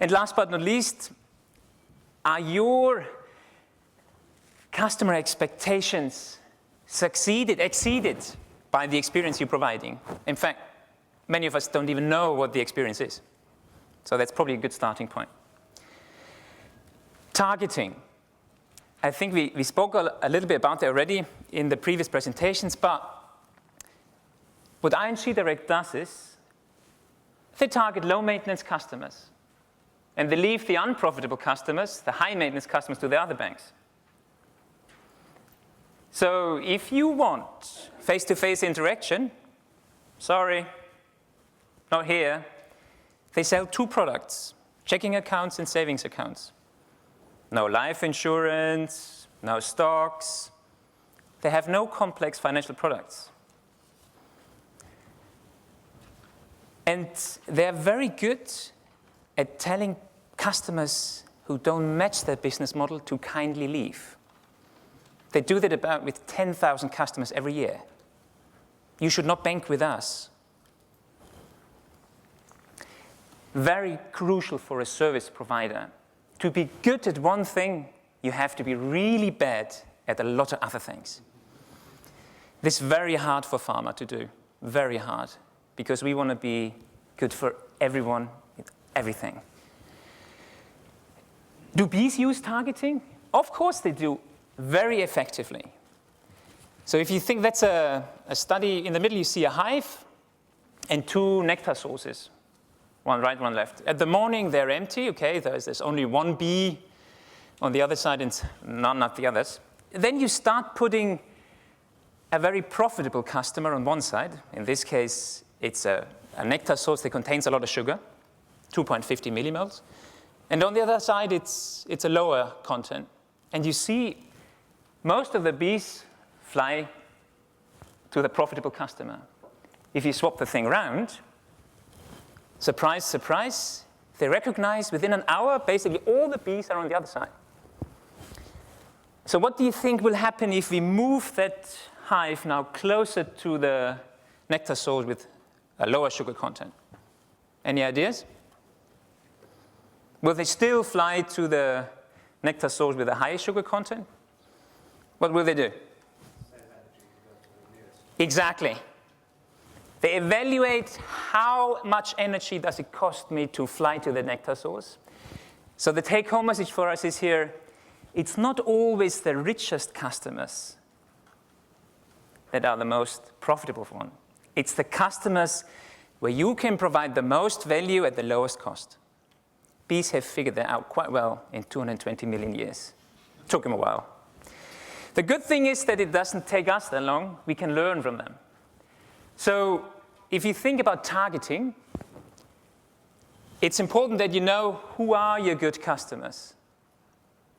And last but not least, are your customer expectations exceeded by the experience you're providing? In fact, many of us don't even know what the experience is. So that's probably a good starting point. Targeting. I think we spoke a little bit about that already in the previous presentations, but what ING Direct does is they target low-maintenance customers, and they leave the unprofitable customers, the high-maintenance customers, to the other banks. So if you want face-to-face interaction, sorry, not here. They sell 2 products, checking accounts and savings accounts. No life insurance, no stocks. They have no complex financial products. And they're very good at telling customers who don't match their business model to kindly leave. They do that with 10,000 customers every year. You should not bank with us. Very crucial for a service provider. To be good at one thing, you have to be really bad at a lot of other things. This is very hard for Pharma to do, very hard, because we want to be good for everyone, with everything. Do bees use targeting? Of course they do, very effectively. So if you think that's a study, in the middle you see a hive and 2 nectar sources. One right, one left. At the morning, they're empty, okay, there's only 1 bee on the other side and none at the others. Then you start putting a very profitable customer on one side. In this case, it's a nectar source that contains a lot of sugar, 2.50 millimoles. And on the other side, it's a lower content. And you see most of the bees fly to the profitable customer. If you swap the thing around, surprise, surprise, they recognize within an hour, basically all the bees are on the other side. So what do you think will happen if we move that hive now closer to the nectar source with a lower sugar content? Any ideas? Will they still fly to the nectar source with a higher sugar content? What will they do? Exactly. They evaluate how much energy does it cost me to fly to the nectar source. So the take-home message for us is here, it's not always the richest customers that are the most profitable one. It's the customers where you can provide the most value at the lowest cost. Bees have figured that out quite well in 220 million years. It took them a while. The good thing is that it doesn't take us that long. We can learn from them. So if you think about targeting, it's important that you know who are your good customers.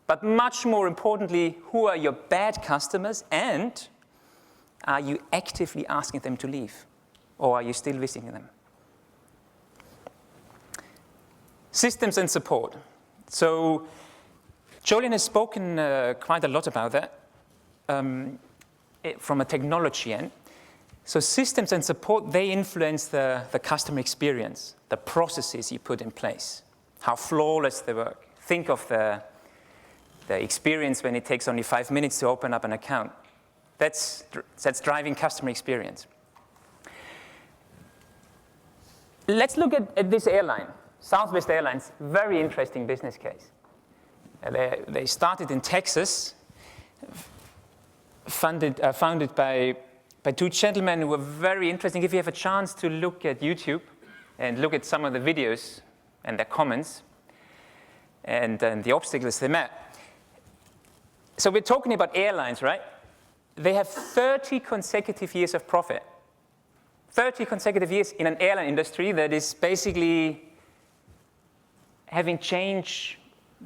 But much more importantly, who are your bad customers, and are you actively asking them to leave? Or are you still visiting them? Systems and support. So Jolien has spoken quite a lot about that from a technology end. So systems and support, they influence the customer experience, the processes you put in place, how flawless they work. Think of the experience when it takes only 5 minutes to open up an account. That's driving customer experience. Let's look at this airline, Southwest Airlines, very interesting business case. They started in Texas, founded by 2 gentlemen who were very interesting. If you have a chance to look at YouTube and look at some of the videos and their comments and the obstacles they met. So we're talking about airlines, right? They have 30 consecutive years of profit. 30 consecutive years in an airline industry that is basically having change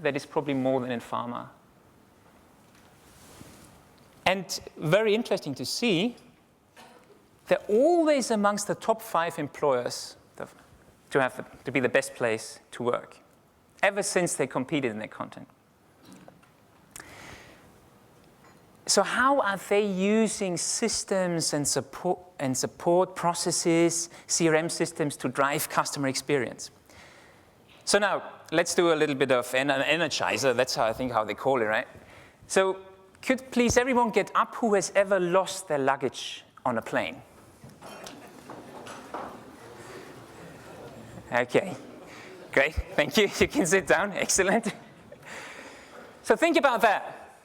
that is probably more than in pharma. And very interesting to see, they're always amongst the top 5 employers to be the best place to work, ever since they competed in their content. So how are they using systems and support processes, CRM systems to drive customer experience? So now, let's do a little bit of an energizer. That's how I think how they call it, right? So could please everyone get up who has ever lost their luggage on a plane? Okay, great, thank you. You can sit down, excellent. So think about that.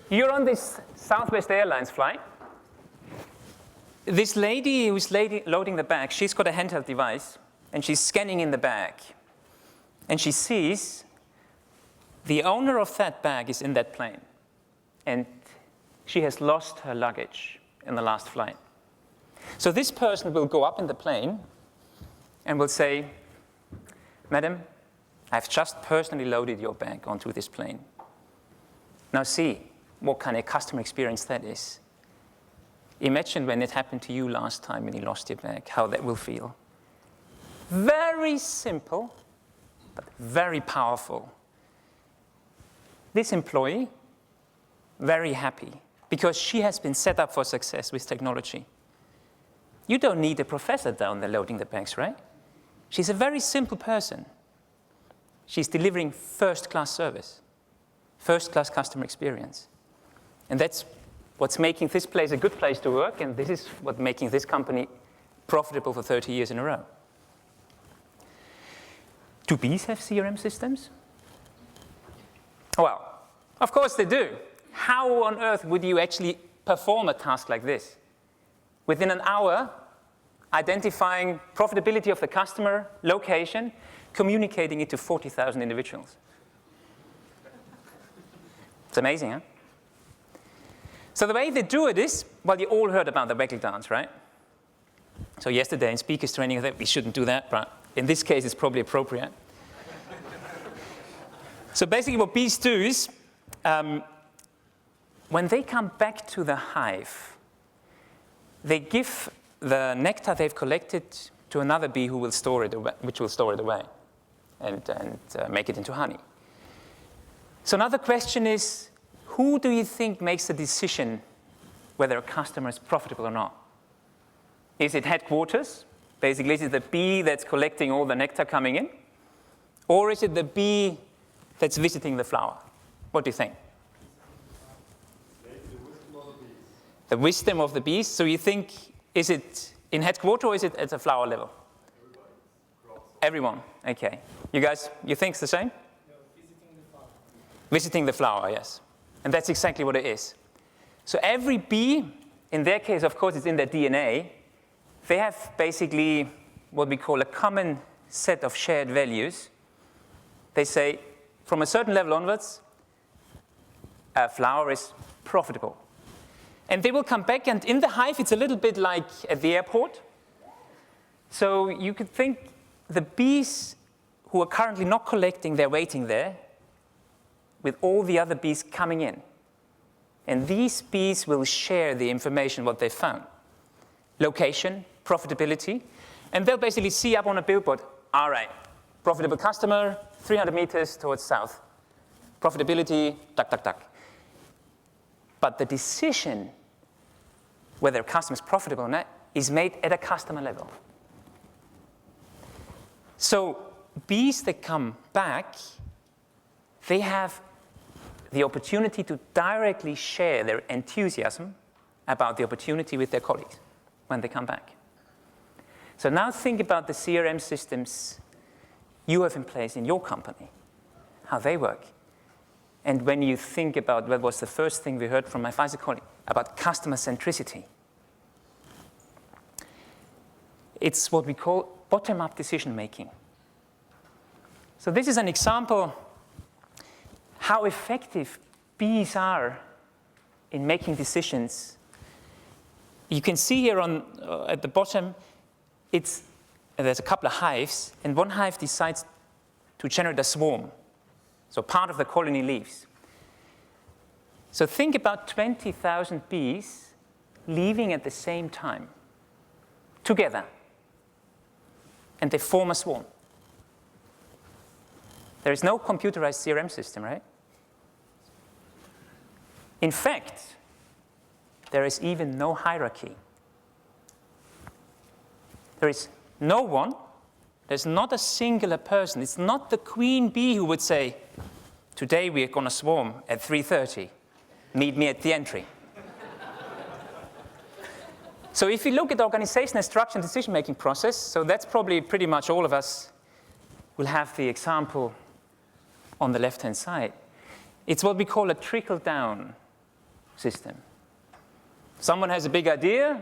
You're on this Southwest Airlines flight. This lady who's loading the bag, she's got a handheld device, and she's scanning in the bag. And she sees the owner of that bag is in that plane, and she has lost her luggage in the last flight. So this person will go up in the plane and will say, "Madam, I've just personally loaded your bag onto this plane. Now see what kind of customer experience that is. Imagine when it happened to you last time when you lost your bag, how that will feel." Very simple, but very powerful. This employee, very happy, because she has been set up for success with technology. You don't need a professor down there loading the bags, right? She's a very simple person. She's delivering first-class service, first-class customer experience. And that's what's making this place a good place to work, and this is what's making this company profitable for 30 years in a row. Do bees have CRM systems? Well, of course they do. How on earth would you actually perform a task like this? Within an hour, identifying profitability of the customer, location, communicating it to 40,000 individuals. It's amazing, huh? So the way they do it is, well, you all heard about the waggle dance, right? So yesterday in speakers training, I thought we shouldn't do that, but in this case, it's probably appropriate. So basically what bees do is, when they come back to the hive, they give the nectar they've collected to another bee who will store it away, which will store it away and make it into honey. So another question is, who do you think makes the decision whether a customer is profitable or not? Is it headquarters? Basically, is it the bee that's collecting all the nectar coming in? Or is it the bee that's visiting the flower? What do you think? The wisdom of the bees. So you think, is it in headquarters or is it at the flower level? Everyone. Okay. You guys, you think it's the same? No, visiting the flower. Visiting the flower, yes. And that's exactly what it is. So every bee, in their case, of course, it's in their DNA. They have basically what we call a common set of shared values. They say, from a certain level onwards, a flower is profitable. And they will come back, and in the hive, it's a little bit like at the airport. So you could think the bees who are currently not collecting, they're waiting there with all the other bees coming in. And these bees will share the information, what they found. Location, profitability, and they'll basically see up on a billboard, all right, profitable customer, 300 meters towards south. Profitability, duck, duck, duck. But the decision whether a customer is profitable or not is made at a customer level. So bees that come back, they have the opportunity to directly share their enthusiasm about the opportunity with their colleagues when they come back. So now think about the CRM systems you have in place in your company, how they work. And when you think about what was the first thing we heard from my Pfizer colleague about customer centricity, it's what we call bottom-up decision-making. So this is an example how effective bees are in making decisions. You can see here at the bottom, there's a couple of hives, and one hive decides to generate a swarm. So part of the colony leaves. So think about 20,000 bees leaving at the same time, together, and they form a swarm. There is no computerized CRM system, right? In fact, there is even no hierarchy. There is no one There's not a singular person. It's not the queen bee who would say, today we are going to swarm at 3:30. Meet me at the entry. So if you look at organization and structure and decision-making process, so that's probably pretty much all of us will have the example on the left-hand side. It's what we call a trickle-down system. Someone has a big idea,